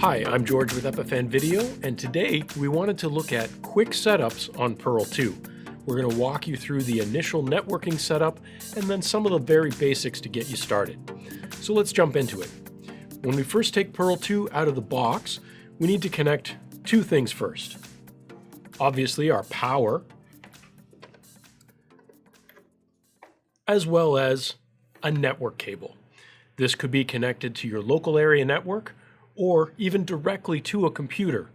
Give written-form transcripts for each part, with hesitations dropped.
Hi, I'm George with Epiphan Video, and today we wanted to look at quick setups on Perl 2. We're going to walk you through the initial networking setup and then some of the very basics to get you started. So let's jump into it. When we first take Perl 2 out of the box, we need to connect two things first. Obviously our power, as well as a network cable. This could be connected to your local area network or even directly to a computer.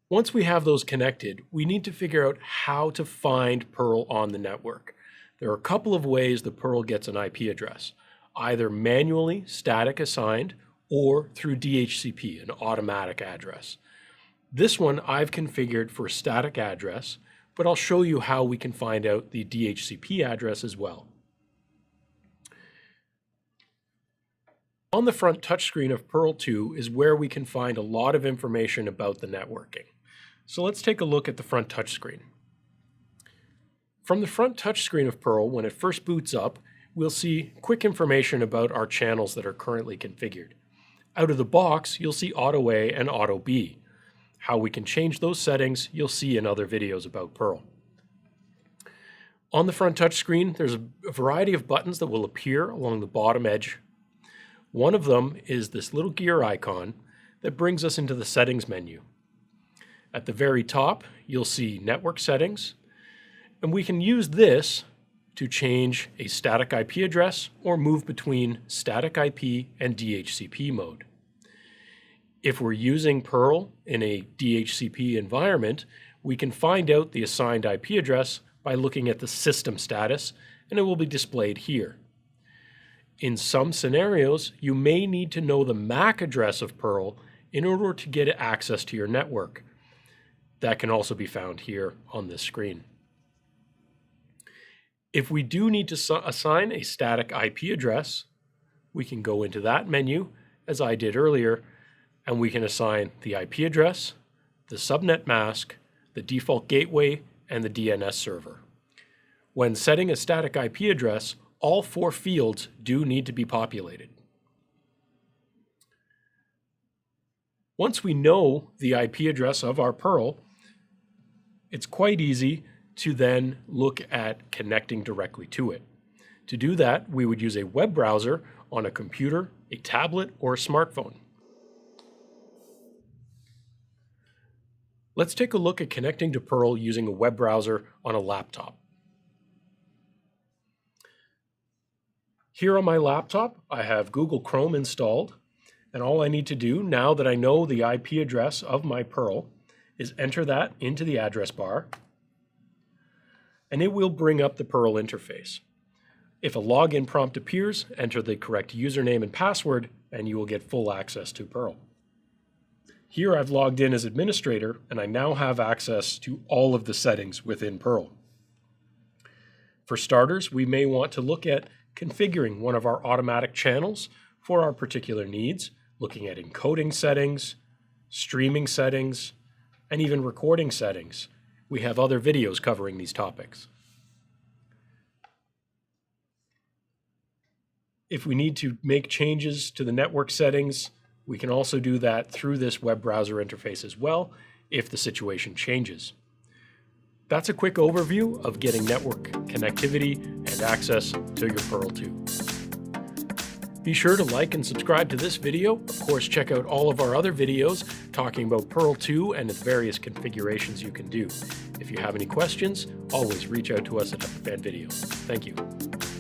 Once we have those connected, we need to figure out how to find Perl on the network. There are a couple of ways that Perl gets an IP address, either manually static assigned or through DHCP, an automatic address. This one I've configured for a static address, but I'll show you how we can find out the DHCP address as well. On the front touchscreen of Perl 2 is where we can find a lot of information about the networking. So let's take a look at the front touchscreen. From the front touchscreen of Perl, when it first boots up, we'll see quick information about our channels that are currently configured. Out of the box, you'll see Auto A and Auto B. How we can change those settings, you'll see in other videos about Perl. On the front touchscreen, there's a variety of buttons that will appear along the bottom edge. One of them is this little gear icon that brings us into the settings menu. At the very top, you'll see network settings, and we can use this to change a static IP address or move between static IP and DHCP mode. If we're using Perl in a DHCP environment, we can find out the assigned IP address by looking at the system status, and it will be displayed here. In some scenarios, you may need to know the MAC address of Perl in order to get access to your network. That can also be found here on this screen. If we do need to assign a static IP address, we can go into that menu, as I did earlier, and we can assign the IP address, the subnet mask, the default gateway, and the DNS server. When setting a static IP address, all four fields do need to be populated. Once we know the IP address of our Perl, it's quite easy to then look at connecting directly to it. To do that, we would use a web browser on a computer, a tablet, or a smartphone. Let's take a look at connecting to Perl using a web browser on a laptop. Here on my laptop, I have Google Chrome installed, and all I need to do now that I know the IP address of my Perl is enter that into the address bar, and it will bring up the Perl interface. If a login prompt appears, enter the correct username and password, and you will get full access to Perl. Here I've logged in as administrator, and I now have access to all of the settings within Perl. For starters, we may want to look at configuring one of our automatic channels for our particular needs, looking at encoding settings, streaming settings, and even recording settings. We have other videos covering these topics. If we need to make changes to the network settings, we can also do that through this web browser interface as well if the situation changes. That's a quick overview of getting network connectivity and access to your Perl 2. Be sure to like and subscribe to this video. Of course, check out all of our other videos talking about Perl 2 and its various configurations you can do. If you have any questions, always reach out to us at Epiphan Video. Thank you.